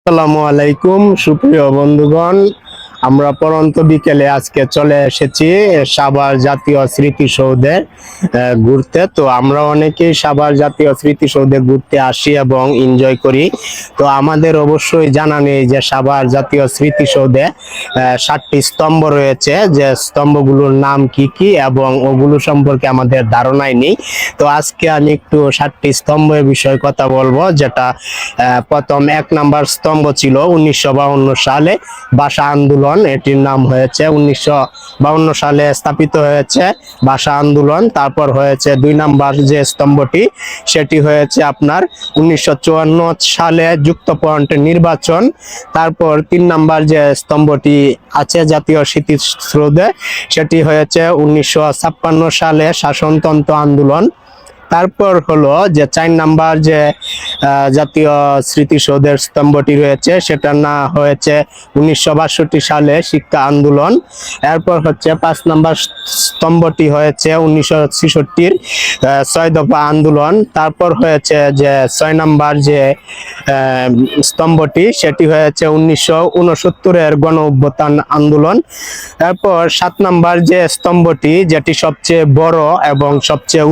আসসালামু আলাইকুম সুপ্রিয় বন্ধুগণ, আমরা পরন্ত বিকেলে আজকে চলে এসেছি সাভার জাতীয় স্মৃতিসৌধে ঘুরতে। তো আমরা অনেকেই সাভার জাতীয় স্মৃতিসৌধে ঘুরতে আসি এবং এনজয় করি। তো আমাদের অবশ্যই জানা নেই যে সাভার জাতীয় স্মৃতিসৌধে 7টি স্তম্ভ রয়েছে, যে স্তম্ভগুলোর নাম কি কি এবং ওগুলো সম্পর্কে আমাদের ধারণাই নেই। তো আজকে আমি একটু 7টি স্তম্ভের বিষয়ে কথা বলবো। যেটা প্রথম 1 নাম্বার স্তম্ভ ছিল 1952 সালে ভাষা আন্দোলন, এটির নাম হয়েছে 1952 সালে স্থাপিত হয়েছে ভাষা আন্দোলন। তারপর হয়েছে 2 নাম্বার যে স্তম্ভটি, সেটি হয়েছে আপনার 1954 সালে যুক্তফ্রন্ট নির্বাচন। তারপর 3 নাম্বার যে স্তম্ভটি আছে জাতীয় স্মৃতিসৌধে, সেটি হয়েছে 1956 সালে শাসনতন্ত্র আন্দোলন। তারপর হলো যে 4 নাম্বার যে জাতীয় স্মৃতিসৌধের স্তম্ভটি রয়েছে, সেটার নাম হয়েছে 1962 সালে শিক্ষা আন্দোলন। এরপর হচ্ছে 5 নাম্বার স্তম্ভটি হয়েছে 1966 6 দফা আন্দোলন। তারপর হয়েছে যে 6 নাম্বার যে স্তম্ভটি, সেটি হয়েছে 1969 গণ অভ্যুত্থান আন্দোলন। এরপর 7 নাম্বার যে স্তম্ভটি, যেটি সবচেয়ে বড় এবং সবচেয়ে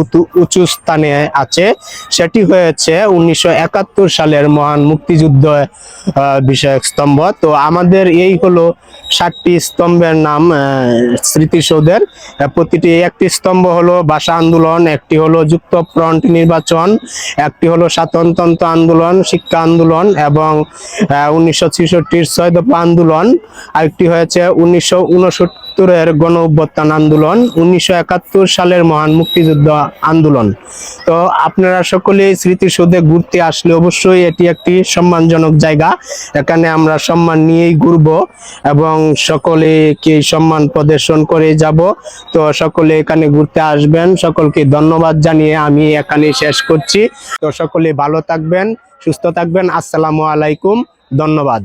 উঁচু স্থানে আছে, সেটি হয়েছে 1971 সালের মহান মুক্তিযুদ্ধ বিষয়ক স্তম্ভ। তো আমাদের এই হলো 7টি স্তম্ভের নাম স্মৃতিসৌধের। প্রতিটি একটি স্তম্ভ হলো ভাষা আন্দোলন, একটি হলো যুক্তফ্রন্ট নির্বাচন, একটি হলো স্বাতন্ত্র্য আন্দোলন, শিক্ষা আন্দোলন এবং 1966 6 দফা আন্দোলন। আরেকটি হয়েছে 1969 গণ অভ্যুত্থান আন্দোলন, 1971 সালের মহান মুক্তিযুদ্ধ আন্দোলন। তো আপনারা সকলেই স্মৃতিসৌধে ঘুরতে আসলে অবশ্যই এটি একটি সম্মানজনক জায়গা। এখানে আমরা সম্মান নিয়েই ঘুরবো এবং সকলেকে সম্মান প্রদর্শন করে যাব। তো সকলে এখানে ঘুরতে আসবেন। সকলকে ধন্যবাদ জানিয়ে আমি এখানে শেষ করছি। তো সকলে ভালো থাকবেন, সুস্থ থাকবেন। আসসালামু আলাইকুম, ধন্যবাদ।